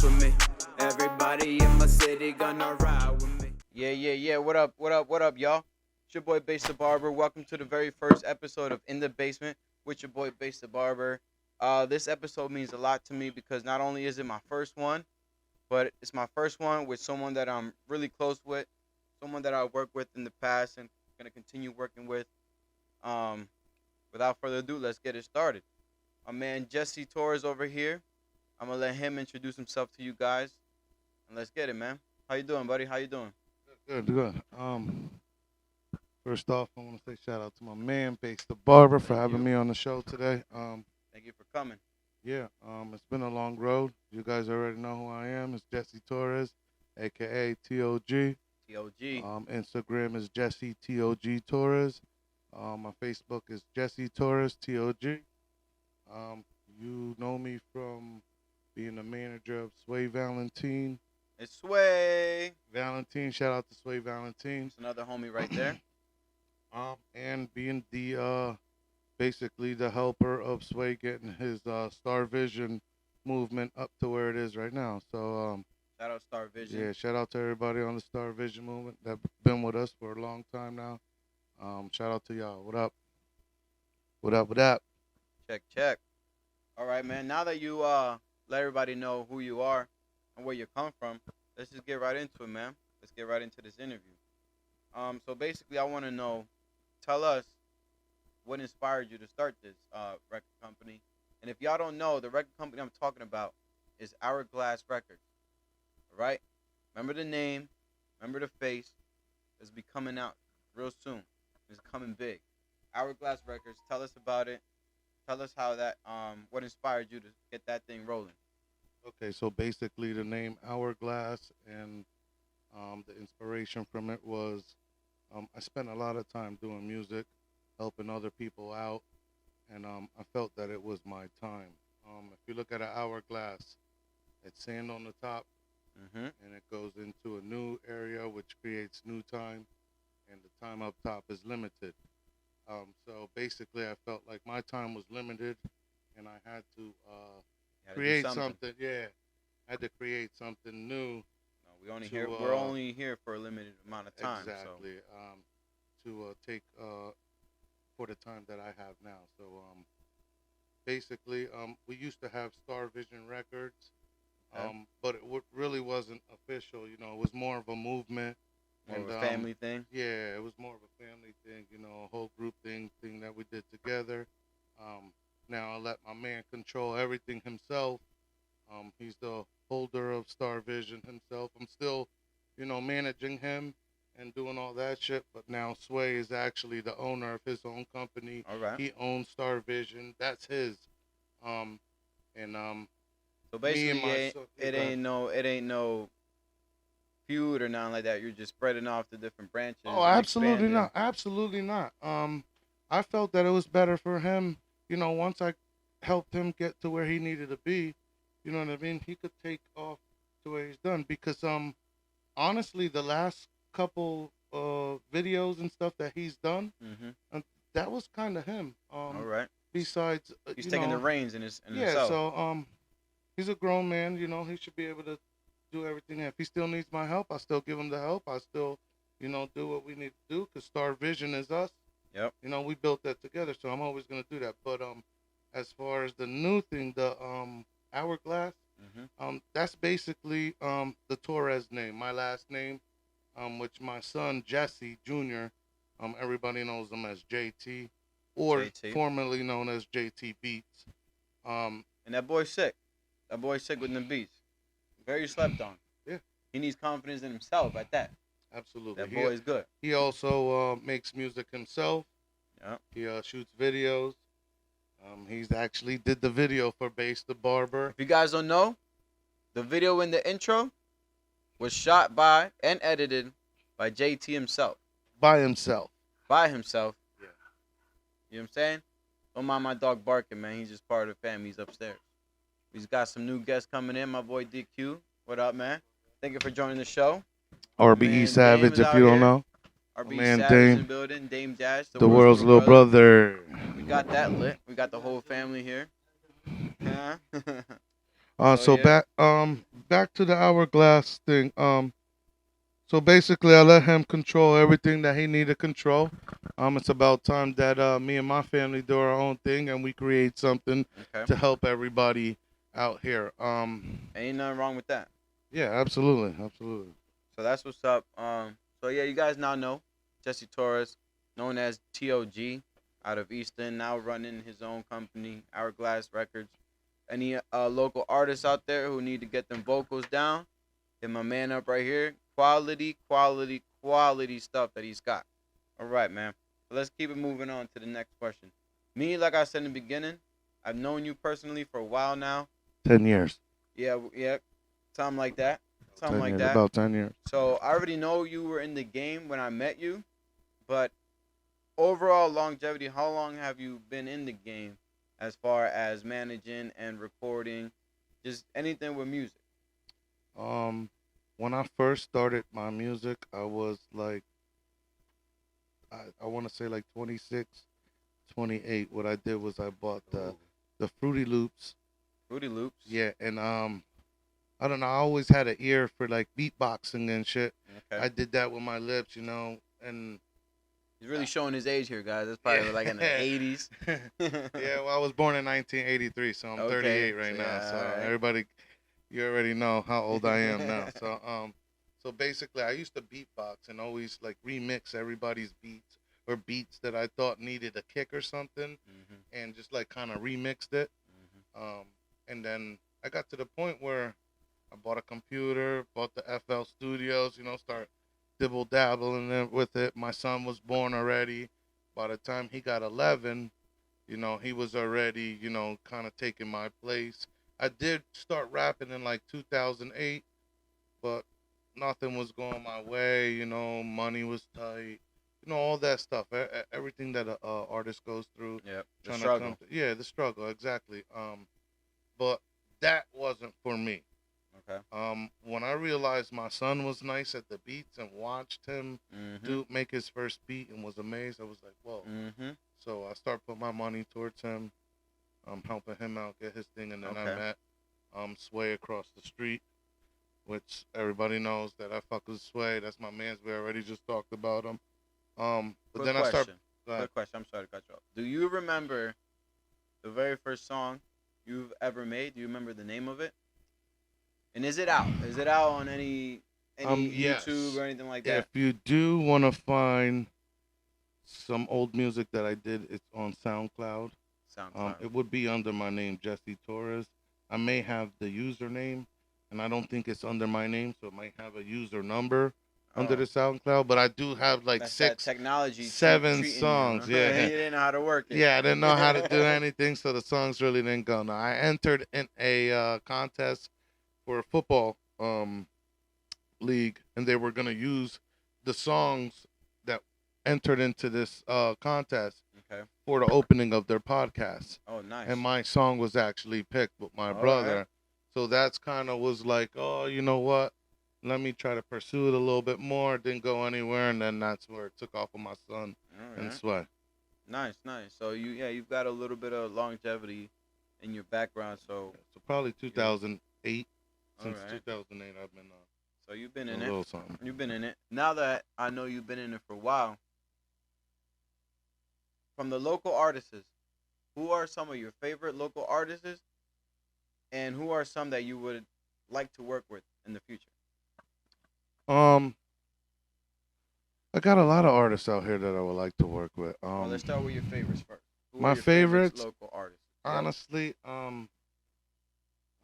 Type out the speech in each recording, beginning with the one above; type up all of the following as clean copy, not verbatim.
with me. Everybody in my city gonna ride with me. Yeah. What up, y'all? It's your boy BaseThebarber. Welcome to the very first episode of In the Basement with your boy BaseThebarber. This episode means a lot to me because not only is it my first one, but it's my first one with someone that I'm really close with, someone that I worked with in the past and gonna continue working with. Without further ado, let's get it started. My man Jesse Torres over here. I'm gonna let him introduce himself to you guys, and let's get it, man. How you doing, buddy? How you doing? Good. First off, I want to say shout out to my man, BaseThebarber, for having me on the show today. Thank you for coming. It's been a long road. You guys already know who I am. It's Jesse Torres, aka T.O.G. T.O.G. Instagram is Jesse T.O.G. Torres. My Facebook is Jesse Torres T.O.G. You know me from being the manager of Sway Valentine. It's Sway. Valentine, shout out to Sway Valentine. It's another homie right there. And being the basically the helper of Sway getting his Star Vision movement up to where it is right now. So Shout out Star Vision. yeah, shout out to everybody on the Star Vision movement that's been with us for a long time now. Shout out to y'all. What up? What up? Check. All right, man. Now that you let everybody know who you are and where you come from, let's just get right into it, man. Let's get right into this interview. So basically, I want to know, tell us what inspired you to start this record company. And if y'all don't know, the record company I'm talking about is Hourglass Records. All right? Remember the name, remember the face. It's be coming out real soon. It's coming big. Hourglass Records. Tell us about it. Tell us how that what inspired you to get that thing rolling. Okay, so basically the name Hourglass and the inspiration from it was I spent a lot of time doing music, helping other people out, and I felt that it was my time. If you look at an hourglass, it's sand on the top, and it goes into a new area which creates new time, and the time up top is limited. So basically I felt like my time was limited, and I had to create something. Yeah, I had to create something new. No, we're only here for a limited amount of time. Exactly. So. To take for the time that I have now. So basically, we used to have Star Vision Records, but it really wasn't official. You know, it was more of a movement. More of a family thing? Yeah, it was more of a family thing, you know, a whole group thing that we did together. Now I let my man control everything himself. He's the holder of Star Vision himself. I'm still, you know, managing him and doing all that shit, but now Sway is actually the owner of his own company. All right. He owns Star Vision. That's his. So basically, it ain't no feud or nothing like that. You're just spreading off the different branches. Oh, absolutely not. Absolutely not. I felt that it was better for him, you know, once I helped him get to where he needed to be, you know what I mean? He could take off to where he's done because, honestly, the last couple videos and stuff that he's done, that was kind of him. All right. Besides, he's taking the reins in himself. Yeah, so he's a grown man, you know, he should be able to do everything. If he still needs my help, I still give him the help. I still, you know, do what we need to do because Star Vision is us. Yep. You know, we built that together, so I'm always gonna do that. But as far as the new thing, the Hourglass, that's basically the Torres name, my last name, which my son Jesse Jr. Everybody knows him as JT, or JT. Formerly known as JT Beats. And that boy's sick. That boy's sick with the beats. Very slept on. Yeah. He needs confidence in himself at that. Absolutely. That boy is good. He also makes music himself. Yeah. He shoots videos. He's actually did the video for BaseThebarber. If you guys don't know, the video in the intro was shot by and edited by JT himself. By himself. By himself. Yeah. You know what I'm saying? Don't mind my dog barking, man. He's just part of the family. He's upstairs. He's got some new guests coming in. My boy DQ. What up, man? Thank you for joining the show. RBE Savage, if you don't know. RBE man, Savage Dame. in the building. Dame Dash. The world's little brother. We got that lit. We got the whole family here. Yeah. So yeah. back to the hourglass thing. So basically, I let him control everything that he needed to control. It's about time that me and my family do our own thing and we create something Okay. to help everybody out here. Ain't nothing wrong with that. Yeah, absolutely, absolutely. So that's what's up. So yeah, you guys now know Jesse Torres, known as T.O.G, out of Easton, now running his own company, Hourglass Records. Any local artists out there who need to get them vocals down, hit my man up right here. Quality, quality, quality stuff that he's got. All right, man. So let's keep it moving on to the next question. Me, like I said in the beginning, I've known you personally for a while now. 10 years. Yeah, something like that. Something 10 like years, that. about 10 years. So I already know you were in the game when I met you, but overall longevity, how long have you been in the game as far as managing and recording, just anything with music? When I first started my music, I was like, I want to say like 26, 28. What I did was I bought the Fruity Loops. Fruity Loops. Yeah, and I don't know. I always had an ear for like beatboxing and shit. Okay. I did that with my lips, you know, and He's really showing his age here, guys. That's probably like in the 80s. yeah. Well, I was born in 1983, so I'm Okay, 38 right so now. yeah, So alright. everybody, you already know how old I am now. So basically, I used to beatbox and always like remix everybody's beats or beats that I thought needed a kick or something, and just like kind of remixed it. And then I got to the point where I bought a computer, bought the FL Studios, you know, start dibble dabbling with it. My son was born already. By the time he got 11, you know, he was already, you know, kind of taking my place. I did start rapping in like 2008, but nothing was going my way. You know, money was tight. You know, all that stuff. Everything that a artist goes through. Yep. The Trying struggle. to come yeah, the struggle, exactly. But that wasn't for me. Okay. When I realized my son was nice at the beats and watched him make his first beat and was amazed, I was like, whoa. So I started putting my money towards him, helping him out get his thing, and then I met Sway across the street, which everybody knows that I fuck with Sway. That's my man's. We already just talked about him. But Quick then question. I started. Quick question. I'm sorry to cut you off. Do you remember the very first song you've ever made? Do you remember the name of it? And is it out? Is it out on any Yes. YouTube or anything like that? If you do want to find some old music that I did, it's on SoundCloud. It would be under my name, Jesse Torres. I may have the username, and I don't think it's under my name, so it might have a user number under the SoundCloud. But I do have like That's 6, that technology 7 treating songs. you. Yeah, You didn't know how to work it. yeah, I didn't know how to do anything, so the songs really didn't go. Now I entered in a contest for a football league, and they were gonna use the songs that entered into this contest for the opening of their podcast. Oh, nice. And my song was actually picked with my brother. Right. So that's kind of was like, oh, you know what? Let me try to pursue it a little bit more. It didn't go anywhere, and then that's where it took off with my son and Sway. Nice. So you've got a little bit of longevity in your background. So probably 2008. Since 2008, I've been so you've been in a it. little something. You've been in it. Now that I know you've been in it for a while, from the local artists, who are some of your favorite local artists, and who are some that you would like to work with in the future? I got a lot of artists out here that I would like to work with. Well, let's start with your favorites first. Who my are your favorites, favorites, local artists. honestly, I'm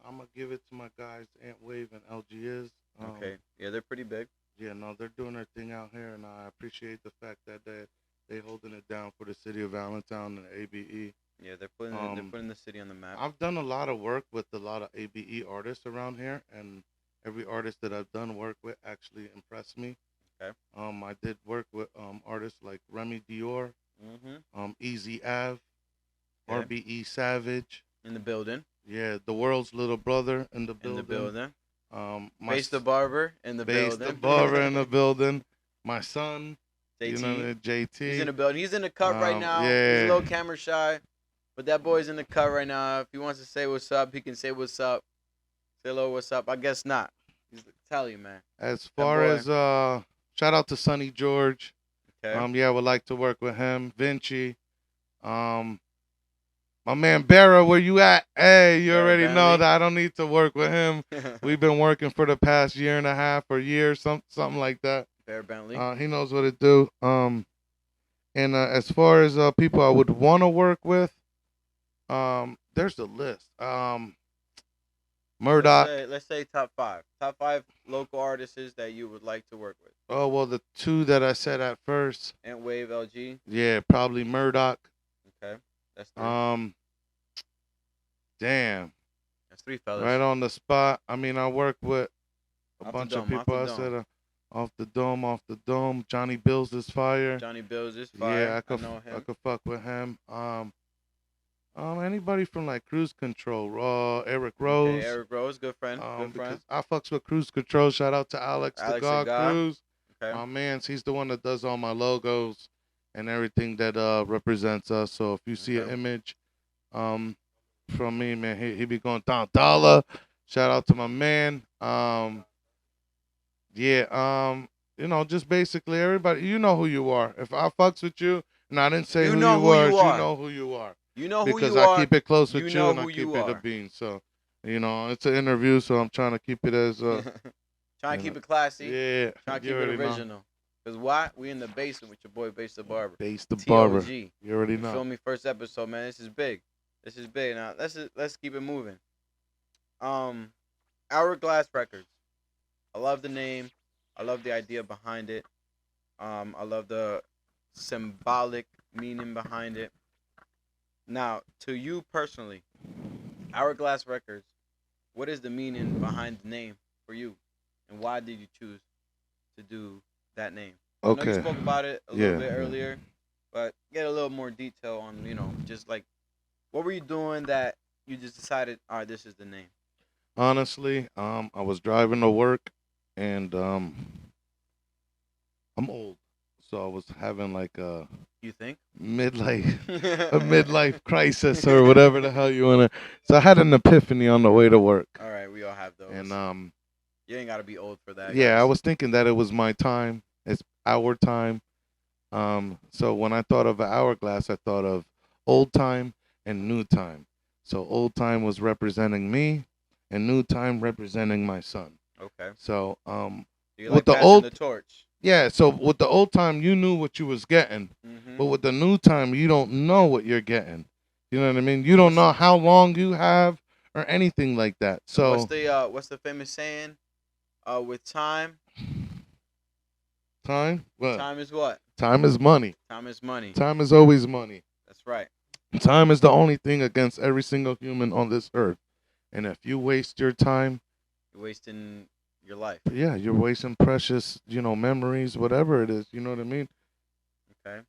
gonna give it to my guys, Ant Wave and LG Is. Okay. Yeah, they're pretty big. Yeah, no, they're doing their thing out here, and I appreciate the fact that they holding it down for the city of Allentown and ABE. Yeah, they're putting the city on the map. I've done a lot of work with a lot of ABE artists around here, and every artist that I've done work with actually impressed me. Okay. I did work with artists like Remy Dior, Easy Ave, RBE Savage. In the building. Yeah, the world's little brother in the building. In the building. BaseThebarber in the building. BaseThebarber in the building. My son, JT. you know, JT. He's in the building. He's in the cut right now. Yeah. He's a little camera shy, but that boy's in the cut right now. If he wants to say what's up, he can say what's up. Say hello, what's up? I guess not. He's tell you, man. As That far boy. as shout out to Sonny George. Okay. Yeah, I would like to work with him. Vinci. Um, my man Barra, where you at? Hey, you Barra already know Bentley. that I don't need to work with him. We've been working for the past year and a half or year, something like that. Barra Bentley. He knows what to do. And as far as people I would want to work with, there's the list. Murdoch. Let's say top 5. Top 5 local artists that you would like to work with. Oh well, the two that I said at first. Ant Wave, LG. Yeah, probably Murdoch. Okay, that's 3. Damn. That's 3 fellas. Right on the spot. I mean, I work with a Off bunch the of dome, people. I said off the dome. Johnny Bills is fire. Johnny Bills is fire. Yeah, I know him. I could fuck with him. Anybody from like Cruise Control, Eric Rose. Okay, Eric Rose, good friend. Good friend. I fucks with Cruise Control. Shout out to Alex the God Cruz. Okay. My man's, he's the one that does all my logos and everything that represents us. So if you see an image, from me, man, he be going down dollar. Shout out to my man. You know, just basically everybody. You know who you are. If I fucks with you, and I didn't say who you were, you know who you are. You know who you are. Because I keep it close with you and I keep it a bean. So, you know, it's an interview, so I'm trying to keep it as trying to keep it classy. Yeah. Trying to keep it original. Because why? We in the basement with your boy BaseThebarber. BaseThebarber. T.O.G. You already know. You feel me? First episode, man. This is big. This is big. Now let's keep it moving. Hourglass Records. I love the name. I love the idea behind it. I love the symbolic meaning behind it. Now, to you personally, Hourglass Records, what is the meaning behind the name for you? And why did you choose to do that name? Okay. I know you spoke about it a little bit earlier, but get a little more detail on, just like, what were you doing that you just decided, all right, this is the name? Honestly, I was driving to work, and I'm old, so I was having like a midlife crisis or whatever the hell you wanna. So I had an epiphany on the way to work. All right, we all have those. And you ain't gotta be old for that. Yeah, guys. I was thinking that it was my time. It's our time. So when I thought of an hourglass, I thought of old time and new time. So old time was representing me, and new time representing my son. Okay. So you with like the the torch. Yeah, so with the old time, you knew what you was getting, but with the new time, you don't know what you're getting. You know what I mean? You don't know how long you have or anything like that. So what's the famous saying? With time. Time. What? Time is what? Time is money. Time is money. Time is always money. That's right. Time is the only thing against every single human on this earth, and if you waste your time, you're wasting your life. Yeah, you're wasting precious, memories, whatever it is. You know what I mean? Okay,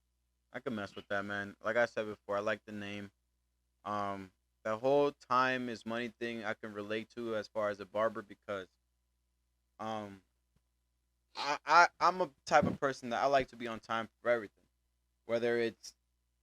I can mess with that, man. Like I said before, I like the name. The whole time is money thing I can relate to as far as a barber because, I'm a type of person that I like to be on time for everything, whether it's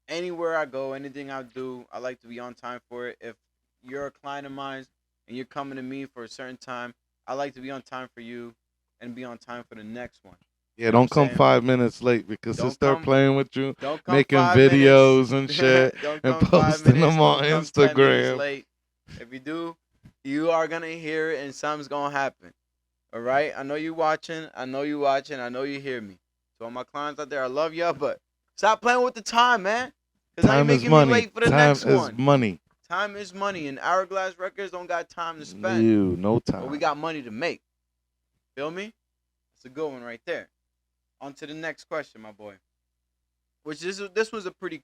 anywhere I go, anything I do, I like to be on time for it. If you're a client of mine and you're coming to me for a certain time, I like to be on time for you and be on time for the next one. Yeah, don't come 5 minutes late because they'll start playing with you, making videos and shit, and posting them on Instagram. Late. If you do, you are going to hear it and something's going to happen. All right? I know you watching. I know you watching. I know you hear me. So all my clients out there, I love y'all, but stop playing with the time, man. Because now you're making me late for the next one. Time is money. Time is money, and Hourglass Records don't got time to spend. No time. But we got money to make. Feel me? It's a good one right there. On to the next question, my boy. Which this was a pretty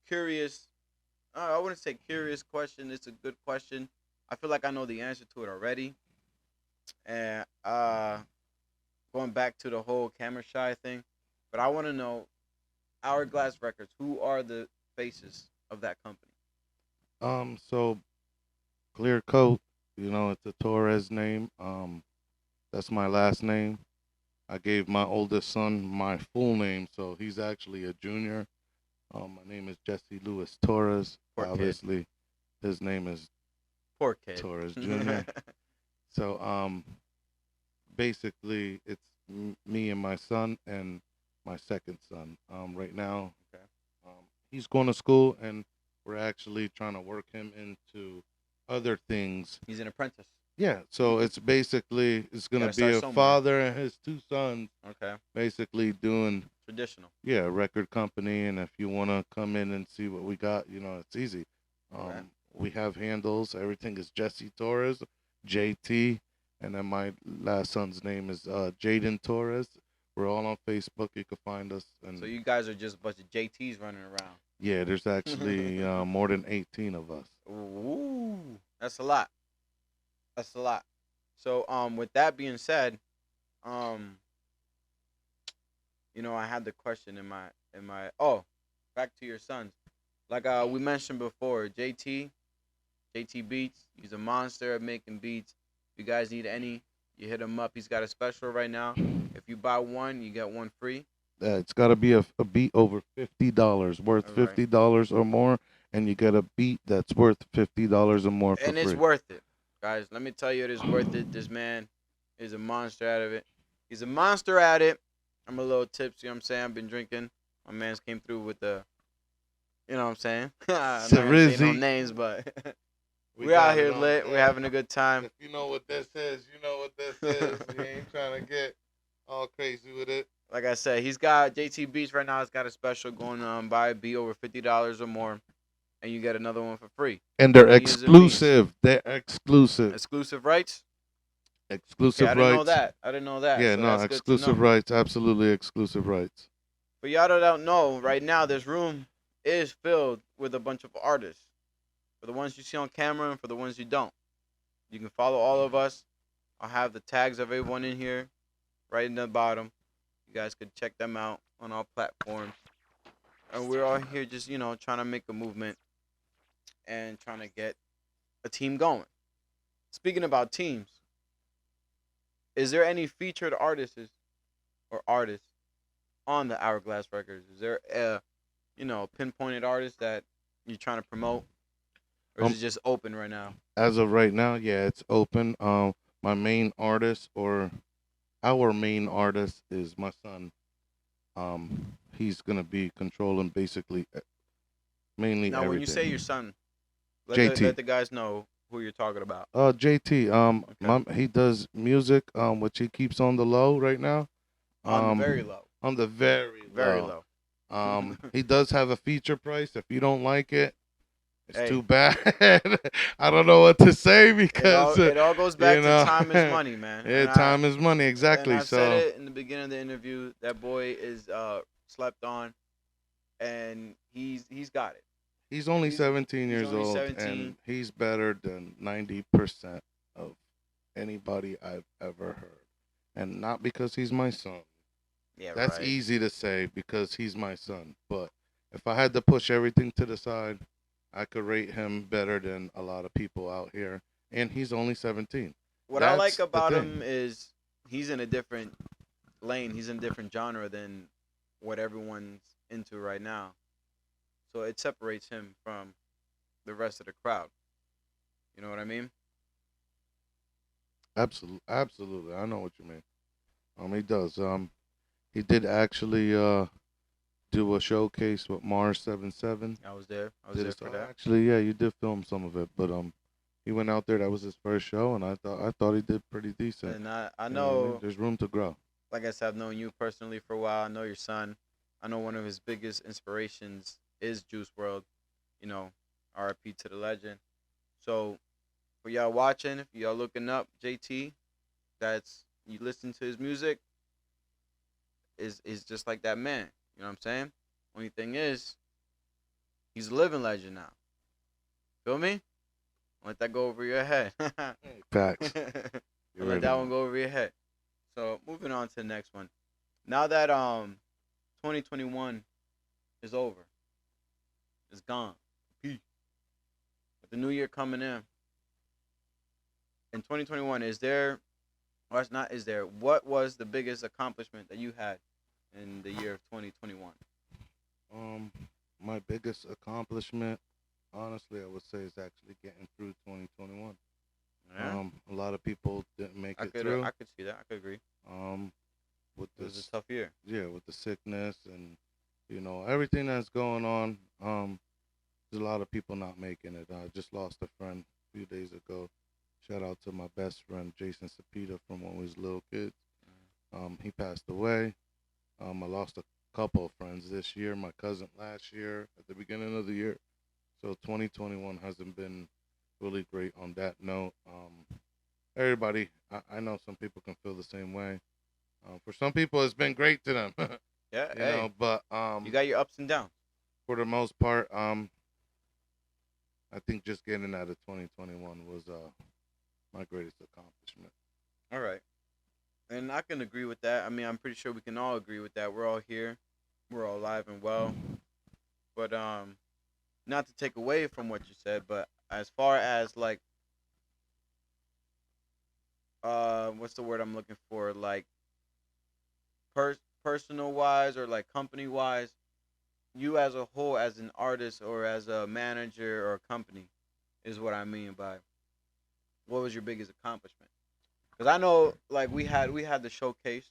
curious, I wouldn't say curious question. It's a good question. I feel like I know the answer to it already. And going back to the whole camera shy thing, but I want to know, Hourglass Records, who are the faces of that company? So Clear Coat, it's a Torres name. That's my last name. I gave my oldest son my full name, so he's actually a junior. My name is Jesse Louis Torres. Obviously, his name is Poor kid. Torres Jr. So basically it's me and my son and my second son. Right now, Okay. he's going to school, and we're actually trying to work him into other things. He's an apprentice. Yeah, so it's basically it's gonna Gotta be start a somewhere. father and his two sons Okay. basically doing Traditional. a record company. And if you wanna come in and see what we got, it's easy. Okay. We have handles. Everything is Jesse Torres, JT, and then my last son's name is Jaden Torres. We're all on Facebook. You can find us. And So you guys are just a bunch of JTs running around. yeah, there's actually more than 18 of us. Ooh, that's a lot. That's a lot. So with that being said, um, I had the question in my back to your sons. Like we mentioned before, JT Beats. He's a monster at making beats. If you guys need any, you hit him up. He's got a special right now. If you buy one, you get one free. It's got to be a beat over $50, worth All right. $50 or more, and you get a beat that's worth $50 or more for And it's free. worth it, guys. Let me tell you, it is worth it. This man is a monster out of it. He's a monster at it. I'm a little tipsy. You know what I'm saying? I've been drinking. My man's came through with the, you know what I'm saying? I'm not gonna say no Sarizzi. names, but We we're out got it here on, lit. yeah. We're having a good time. If you know what this is, you know what this is. You ain't trying to get all crazy with it. Like I said, he's got JT Beats right now. He's got a special going on. Buy a beat over $50 or more, and you get another one for free. And they're Millions of exclusive. They're exclusive. Exclusive rights. Exclusive Okay, I didn't know rights. that. I didn't know that. Yeah, So no, that's good to exclusive know. rights. Absolutely exclusive rights. For y'all that don't know, right now this room is filled with a bunch of artists. For the ones you see on camera and for the ones you don't. You can follow all of us. I'll have the tags of everyone in here right in the bottom. You guys could check them out on all platforms. And we're all here just, trying to make a movement and trying to get a team going. Speaking about teams, is there any featured artists on the Hourglass Records? Is there a pinpointed artist that you're trying to promote, or is it just open right now? As of right now, yeah, it's open. My main artist, or our main artist, is my son. He's gonna be controlling basically mainly Now, everything. when you say your son, JT. let the guys know who you're talking about. JT. Okay. He does music, which he keeps on the low right now. On the very low. On the very Very low. He does have a feature price. If you don't like it, it's Hey. too bad. I don't know what to say because It all goes back to time is money, man. Yeah, time is money, exactly. And I So said it in the beginning of the interview. That boy is slept on, and he's got it. he's only He's 17 years only old, 17. and he's better than 90% of anybody I've ever heard. And not because he's my son. Yeah, That's right. easy to say because he's my son. But if I had to push everything to the side, I could rate him better than a lot of people out here. And he's only 17. What I like That's the about thing. him is he's in a different lane. He's in a different genre than what everyone's into right now. So it separates him from the rest of the crowd. You know what I mean? Absolutely. I know what you mean. He does. He did actually do a showcase with Mars 77. I was there. I was there for that. Actually, yeah, you did film some of it, but he went out there. That was his first show, and I thought he did pretty decent. And I You know, what I mean? There's room to grow. like I said, I've known you personally for a while. I know your son. I know one of his biggest inspirations is Juice World. R.I.P. to the legend. So, for y'all watching, if y'all looking up JT, you listen to his music, is just like that man. You know what I'm saying? Only thing is, he's a living legend now. Feel me? Let that go over your head. Facts. Don't let that one go over your head. So moving on to the next one. Now that 2021 is over, it's gone. Peace. With the new year coming in 2021, what was the biggest accomplishment that you had in the year of 2021? My biggest accomplishment, honestly, I would say, is actually getting through 2021. Yeah. A lot of people didn't make it through. I could see that. I could agree. With It was this, a tough year. yeah, with the sickness and everything that's going on. There's a lot of people not making it. I just lost a friend a few days ago. Shout out to my best friend Jason Sapita from when we was little kids. He passed away. I lost a couple of friends this year. My cousin last year at the beginning of the year. So 2021 hasn't been really great on that note. Everybody, I know some people can feel the same way. For some people, it's been great to them, Yeah. Hey, but you got your ups and downs. for the most part, I think just getting out of 2021 was my greatest accomplishment. All right. And I can agree with that. I mean, I'm pretty sure we can all agree with that. We're all here. We're all alive and well. But not to take away from what you said, but as far as like what's the word I'm looking for? Like personal wise or like company wise, you as a whole, as an artist or as a manager or a company, is what I mean by what was your biggest accomplishment? Because I know like we had the showcase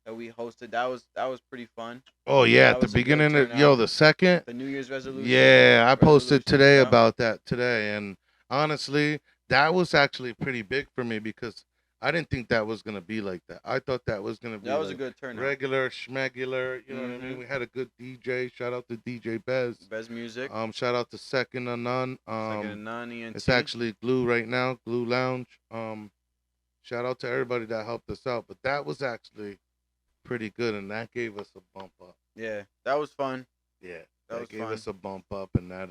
that we hosted. That was pretty fun. Oh yeah, That at the was a good beginning of turnout. the second. The New Year's Yeah, I posted resolutions. today Yeah, about that today, and honestly, that was actually pretty big for me because I didn't think that was gonna be like that. I thought that was gonna be that was a like good turnout. regular schmegular. You know what I mean? Mhm. We had a good DJ. Shout out to DJ Bez. Best music. Shout out to Second to None. Second to none. It's ENT. actually Glue right now, Glue Lounge. Shout out to everybody that helped us out, but that was actually pretty good, and that gave us a bump up. Yeah, that was fun. Yeah, That was gave fun. us a bump up, and that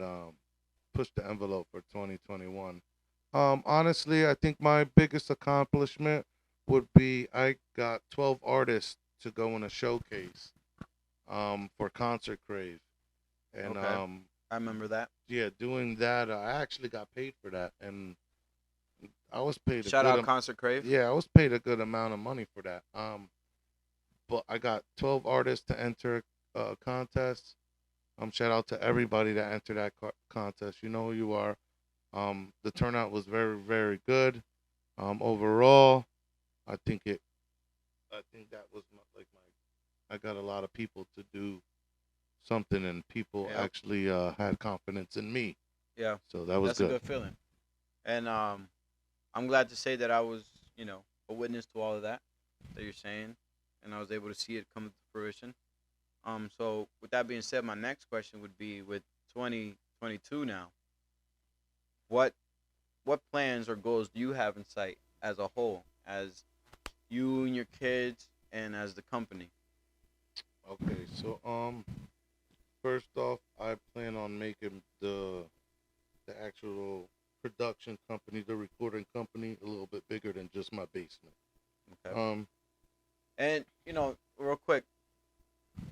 pushed the envelope for 2021. Honestly, I think my biggest accomplishment would be I got 12 artists to go in a showcase for Concert Crave, and Okay. I remember that. yeah, doing that, I actually got paid for that, and I was paid a Shout good out Concert Crave. yeah, I was paid a good amount of money for that. But I got 12 artists to enter a contest. Shout out to everybody that entered that contest. You know who you are. The turnout was very, very good. Overall, I think it. I think that was I got a lot of people to do something, and people Yep. actually had confidence in me. Yeah, So that was that's a good feeling. And I'm glad to say that I was, a witness to all of that you're saying, and I was able to see it come to fruition. So with that being said, my next question would be with 2022 now. What what plans or goals do you have in sight as a whole, as you and your kids, and as the company? Okay, so first off, I plan on making the actual production company, the recording company, a little bit bigger than just my basement. Okay. Um, And real quick,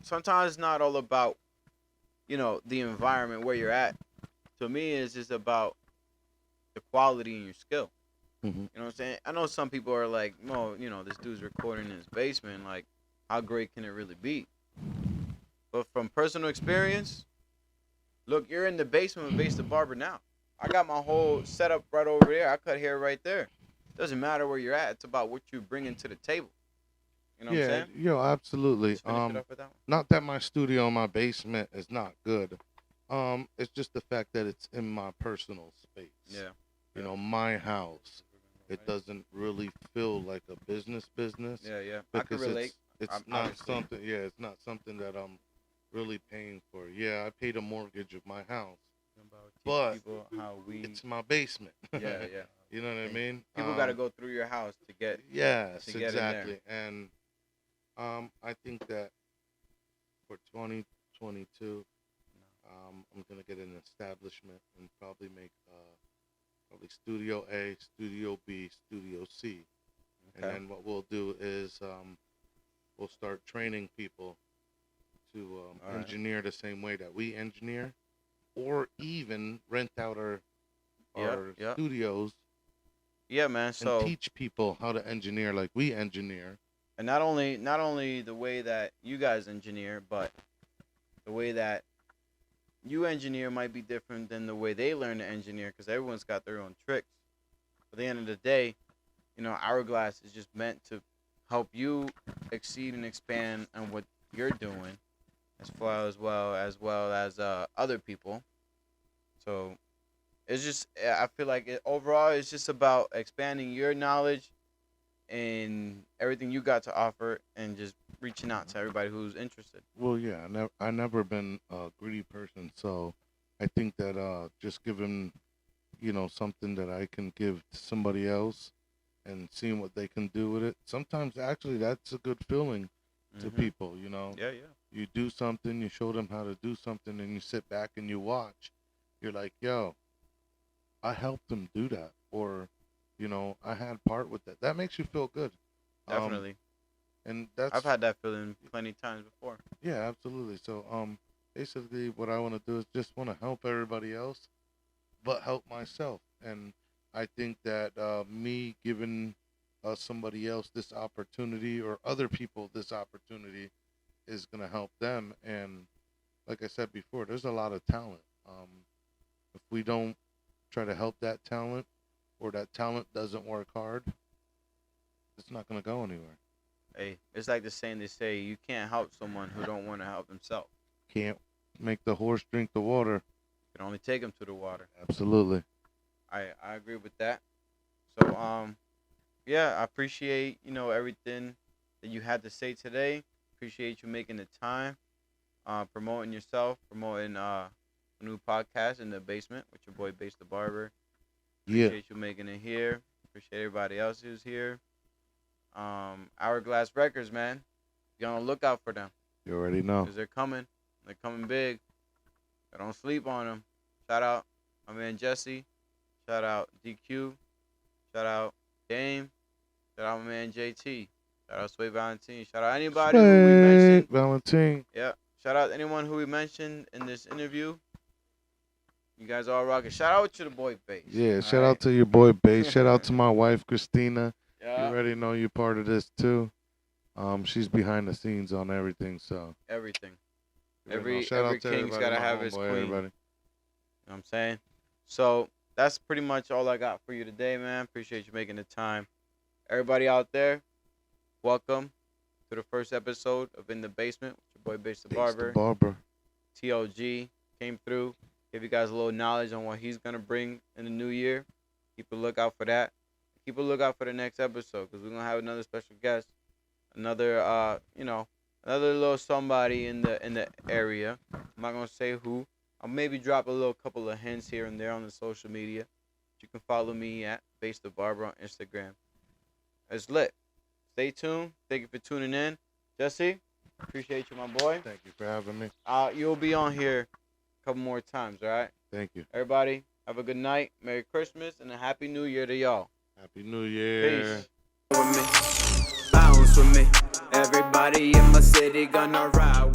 sometimes it's not all about the environment where you're at. To me, it's just about the quality and your skill. mhm. You know what I'm saying? I know some people are like, no, this dude's recording in his basement. Like, how great can it really be? But from personal experience, look, you're in the basement with Base the Barber now. I got my whole setup right over there. I cut hair right there. Doesn't matter where you're at. It's about what you bring into the table. You know what I'm Yeah, saying? absolutely. Let's finish it up with that one. Not that my studio in my basement is not good. It's just the fact that it's in my personal space. Yeah. My house. It doesn't really feel like a business. Yeah, yeah. I can Because relate. it's not Obviously. something. Yeah, it's not something that I'm really paying for. Yeah, I paid a mortgage of my house, but People how we. it's my basement. Yeah, yeah. You know what I mean? People got to go through your house to get. Yes, to get in there. exactly. And I think that for 2022, I'm gonna get an establishment and probably make probably Studio A, Studio B, Studio C, and Okay. then what we'll do is we'll start training people to All right. engineer the same way that we engineer, or even rent out our Yep. studios Yeah, man. and So teach people how to engineer like we engineer. and not only the way that you guys engineer, but the way that you engineer might be different than the way they learn to engineer because everyone's got their own tricks. At the end of the day, Hourglass is just meant to help you exceed and expand on what you're doing, as well as other people. So it's just, I feel like overall it's just about expanding your knowledge and everything you got to offer, and just reaching out to everybody who's interested. Well, yeah, I never been a greedy person, so I think that just giving, something that I can give to somebody else and seeing what they can do with it. Sometimes actually that's a good feeling to people, Yeah, yeah. You do something, you show them how to do something, and you sit back and you watch. You're like, yo, I helped them do that, or, I had part with that. That makes you feel good. Definitely. And that's I've had that feeling plenty of times before. Yeah, absolutely. So, basically, what I want to do is just want to help everybody else, but help myself. And I think that me giving somebody else this opportunity, or other people this opportunity, is gonna help them. And like I said before, there's a lot of talent. If we don't try to help that talent, or that talent doesn't work hard, it's not gonna go anywhere. Hey, it's like the saying they say, you can't help someone who don't want to help themselves. Can't make the horse drink the water. You can only take them to the water. Absolutely. I agree with that. So yeah, I appreciate everything that you had to say today. Appreciate you making the time, promoting yourself, promoting a new podcast in the basement with your boy BaseThebarber. Yeah. Appreciate you making it here. Appreciate everybody else who's here. Hourglass Records, man. Be on the lookout for them. You already know. Because they're coming. They're coming big. I don't sleep on them. Shout out my man Jesse. Shout out DQ. Shout out Dame. Shout out my man JT. Shout out Sway Valentine. Shout out anybody who we mentioned. Valentine. Yeah. Shout out anyone who we mentioned in this interview. You guys all rocking. Shout out to the boy Base. Yeah, shout out to your boy Base. Shout out to my wife Christina. Yeah. You already know you're part of this too. She's behind the scenes on everything, so Everything. every Every king's gotta have his queen. Everybody. You know what I'm saying? So that's pretty much all I got for you today, man. Appreciate you making the time. Everybody out there, welcome to the first episode of In the Basement with your boy BaseThebarber. BaseThebarber. T.O.G. came through, give you guys a little knowledge on what he's gonna bring in the new year. Keep a lookout for that. Keep a lookout for the next episode, because we're gonna have another special guest, another another little somebody in the area. I'm not gonna say who. I'll maybe drop a couple of hints here and there on the social media. You can follow me at BaseThebarber on Instagram. It's lit. Stay tuned. Thank you for tuning in. Jesse, appreciate you, my boy. Thank you for having me. You'll be on here a couple more times, all right? Thank you. Everybody, have a good night. Merry Christmas and a Happy New Year to y'all. Happy New Year. Peace. With me, bounce with me. Everybody in my city gonna ride.